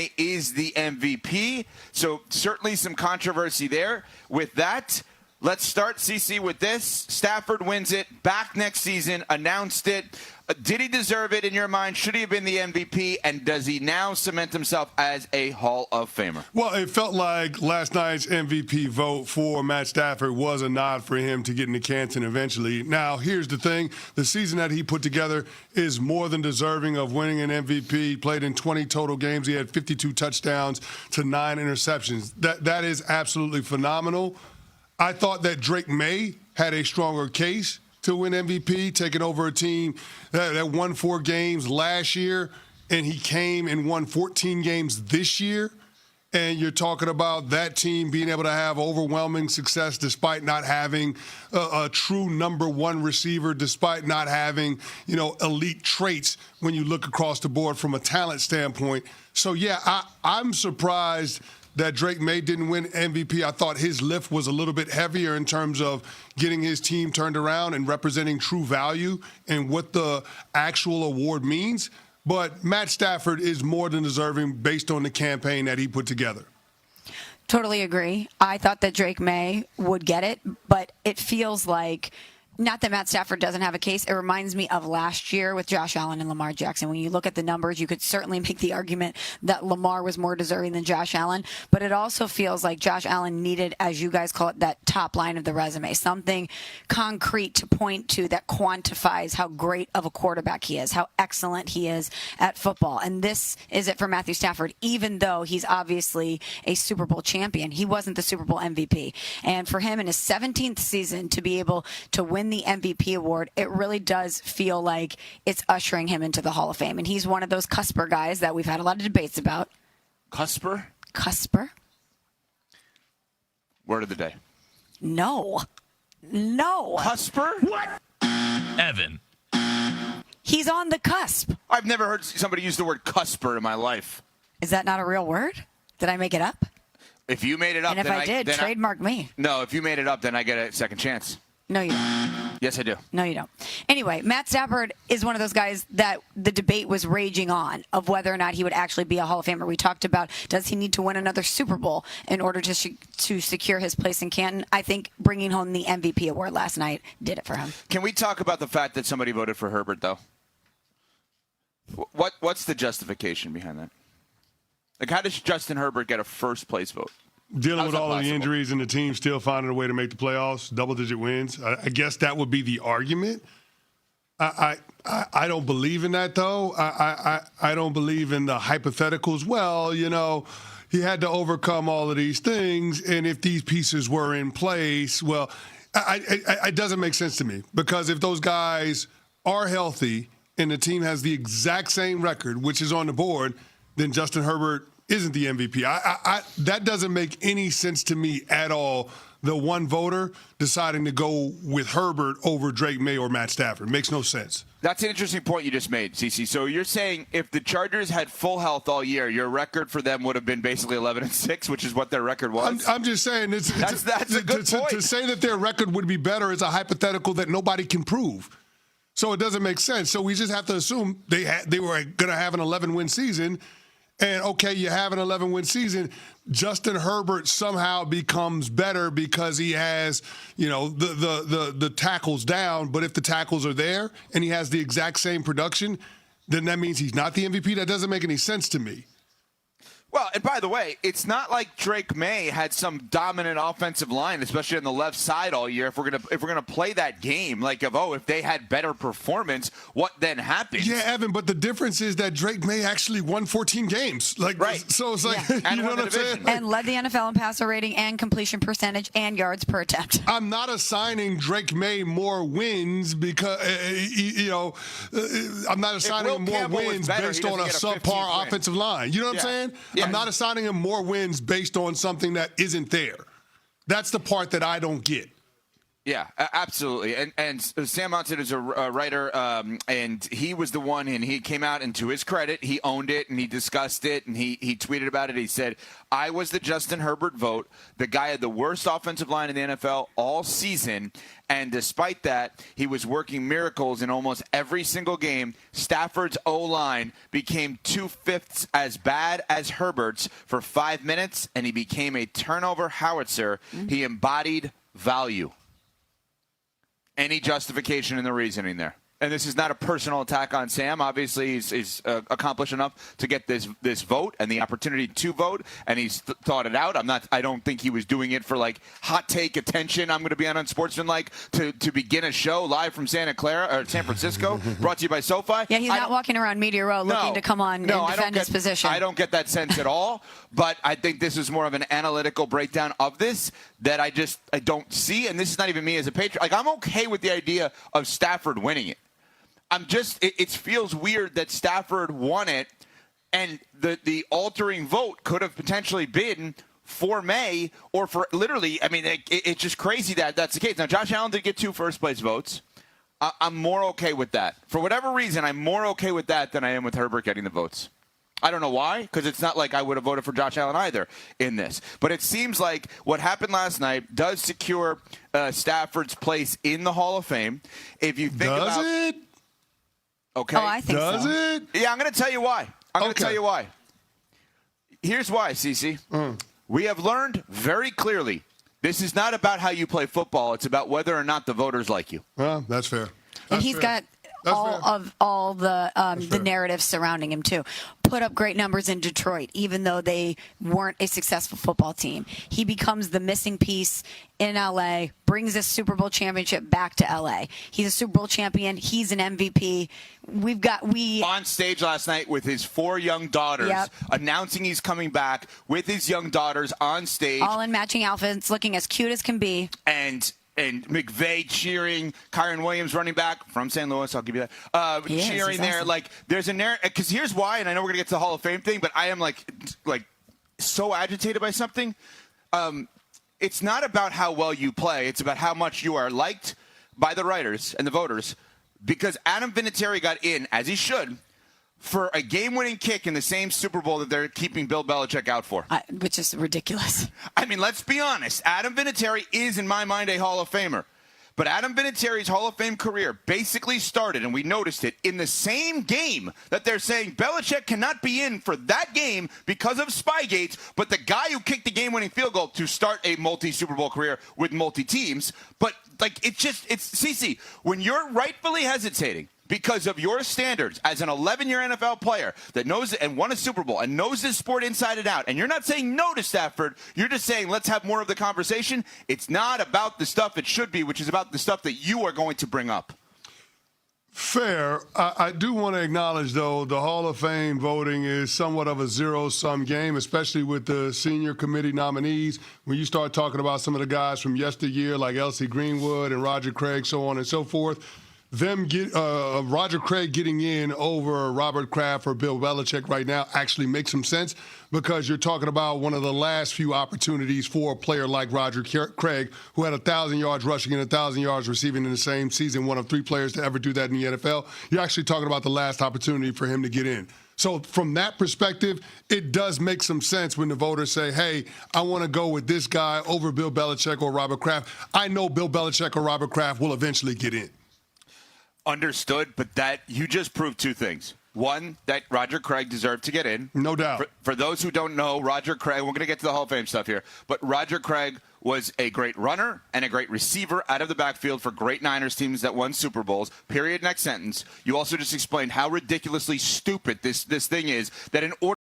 May is the MVP. So certainly some controversy there. With that, let's start, CC, with this. Stafford wins it, back next season, announced it. Did he deserve it in your mind? Should he have been the MVP? And does he now cement himself as a Hall of Famer? Well, it felt like last night's MVP vote for Matt Stafford was a nod for him to get into Canton eventually. Now, here's the thing. The season that he put together is more than deserving of winning an MVP. He played in 20 total games. He had 52 touchdowns to 9 interceptions. That is absolutely phenomenal. I thought that Drake May had a stronger case to win MVP, taking over a team that won 4 games last year, and he came and won 14 games this year. And you're talking about that team being able to have overwhelming success despite not having a true number one receiver, despite not having, elite traits when you look across the board from a talent standpoint. So, yeah, I'm surprised that Drake May didn't win MVP. I thought his lift was a little bit heavier in terms of getting his team turned around and representing true value and what the actual award means. But Matt Stafford is more than deserving based on the campaign that he put together. Totally agree. I thought that Drake May would get it, but it feels like, not that Matt Stafford doesn't have a case. It reminds me of last year with Josh Allen and Lamar Jackson. When you look at the numbers, you could certainly make the argument that Lamar was more deserving than Josh Allen. But it also feels like Josh Allen needed, as you guys call it, that top line of the resume, something concrete to point to that quantifies how great of a quarterback he is, how excellent he is at football. And this is it for Matthew Stafford, even though he's obviously a Super Bowl champion. He wasn't the Super Bowl MVP. And for him in his 17th season to be able to win the MVP award, it really does feel like it's ushering him into the Hall of Fame. And he's one of those cusper guys that we've had a lot of debates about. Cusper? Cusper? Word of the day. No. Cusper? What? Evan. He's on the cusp. I've never heard somebody use the word cusper in my life. Is that not a real word? Did I make it up? If you made it up, and if then I did, trademark me. No, if you made it up, then I get a second chance. No, you don't. Yes, I do. No, you don't. Anyway, Matt Stafford is one of those guys that the debate was raging on of whether or not he would actually be a Hall of Famer. We talked about, does he need to win another Super Bowl in order to secure his place in Canton? I think bringing home the MVP award last night did it for him. Can we talk about the fact that somebody voted for Herbert, though? What's the justification behind that? Like, how does Justin Herbert get a first-place vote? Dealing with all of the injuries and the team still finding a way to make the playoffs, double-digit wins. I guess that would be the argument. I don't believe in that, though. I don't believe in the hypotheticals. Well, he had to overcome all of these things, and if these pieces were in place, well, it doesn't make sense to me. Because if those guys are healthy and the team has the exact same record, which is on the board, then Justin Herbert isn't the MVP. That doesn't make any sense to me at all. The one voter deciding to go with Herbert over Drake May or Matt Stafford makes no sense. That's an interesting point you just made, CC. So you're saying if the Chargers had full health all year, your record for them would have been basically 11-6, which is what their record was. I'm just saying that's a good point. To say that their record would be better is a hypothetical that nobody can prove. So it doesn't make sense. So we just have to assume they were going to have an 11-win season. And, okay, you have an 11-win season. Justin Herbert somehow becomes better because he has, the tackles down. But if the tackles are there and he has the exact same production, then that means he's not the MVP. That doesn't make any sense to me. Well, and by the way, it's not like Drake May had some dominant offensive line, especially on the left side all year. If we're gonna play that game, like if they had better performance, what then happens? Yeah, Evan, but the difference is that Drake May actually won 14 games. Right. So it's like, yeah. you know what I'm saying? And led the NFL in passer rating and completion percentage and yards per attempt. I'm not assigning Drake May more wins because, I'm not assigning him more wins based on a subpar offensive line. You know what I'm saying? Yeah. I'm not assigning him more wins based on something that isn't there. That's the part that I don't get. Yeah, absolutely. And Sam Monson is a writer, and he was the one, and he came out, and to his credit, he owned it, and he discussed it, and he tweeted about it. He said, I was the Justin Herbert vote. The guy had the worst offensive line in the NFL all season, and despite that, he was working miracles in almost every single game. Stafford's O-line became 2/5 as bad as Herbert's for 5 minutes, and he became a turnover howitzer. He embodied value. Any justification in the reasoning there? And this is not a personal attack on Sam. Obviously, he's accomplished enough to get this vote and the opportunity to vote, and he's thought it out. I don't think he was doing it for like hot take attention. I'm going to be on Unsportsmanlike to begin a show live from San Francisco, brought to you by SoFi. Yeah, he's not walking around Media Row looking to come on and defend his position. I don't get that sense at all. But I think this is more of an analytical breakdown of this that I don't see. And this is not even me as a Patriot. Like, I'm okay with the idea of Stafford winning it. It feels weird that Stafford won it, and the altering vote could have potentially been for May or for literally. I mean, it's just crazy that that's the case. Now, Josh Allen did get 2 first-place votes. I'm more okay with that. For whatever reason, I'm more okay with that than I am with Herbert getting the votes. I don't know why, because it's not like I would have voted for Josh Allen either in this. But it seems like what happened last night does secure Stafford's place in the Hall of Fame. If you think Does it? Okay. Oh, I think so. Does it? Yeah, I'm going to tell you why. Here's why, Cece. We have learned very clearly this is not about how you play football. It's about whether or not the voters like you. Well, that's fair. And he's got all the narratives surrounding him too. Put up great numbers in Detroit, even though they weren't a successful football team. He becomes the missing piece in LA, brings a Super Bowl championship back to LA. He's a Super Bowl champion. He's an MVP. On stage last night with his 4 young daughters, announcing he's coming back with his young daughters on stage, all in matching outfits, looking as cute as can be, and McVay cheering, Kyron Williams running back from St. Louis, I'll give you that, cheering there. Awesome. Like, there's a narrative, because here's why, and I know we're going to get to the Hall of Fame thing, but I am like so agitated by something. It's not about how well you play. It's about how much you are liked by the writers and the voters, because Adam Vinatieri got in, as he should, for a game-winning kick in the same Super Bowl that they're keeping Bill Belichick out for. Which is ridiculous. I mean, let's be honest. Adam Vinatieri is, in my mind, a Hall of Famer. But Adam Vinatieri's Hall of Fame career basically started, and we noticed it, in the same game that they're saying Belichick cannot be in for that game because of Spygate, but the guy who kicked the game-winning field goal to start a multi-Super Bowl career with multi-teams. But, Cece, when you're rightfully hesitating because of your standards as an 11-year NFL player that knows and won a Super Bowl and knows this sport inside and out, and you're not saying no to Stafford, you're just saying let's have more of the conversation. It's not about the stuff it should be, which is about the stuff that you are going to bring up. Fair. I do want to acknowledge, though, the Hall of Fame voting is somewhat of a zero-sum game, especially with the senior committee nominees. When you start talking about some of the guys from yesteryear, like L.C. Greenwood and Roger Craig, so on and so forth, Roger Craig getting in over Robert Kraft or Bill Belichick right now actually makes some sense, because you're talking about one of the last few opportunities for a player like Roger Craig, who had 1,000 yards rushing and 1,000 yards receiving in the same season, one of 3 players to ever do that in the NFL. You're actually talking about the last opportunity for him to get in. So from that perspective, it does make some sense when the voters say, hey, I want to go with this guy over Bill Belichick or Robert Kraft. I know Bill Belichick or Robert Kraft will eventually get in. Understood, but that you just proved 2 things. One, that Roger Craig deserved to get in. No doubt. For those who don't know, Roger Craig, we're going to get to the Hall of Fame stuff here, but Roger Craig was a great runner and a great receiver out of the backfield for great Niners teams that won Super Bowls. Period. Next sentence. You also just explained how ridiculously stupid this thing is, that in order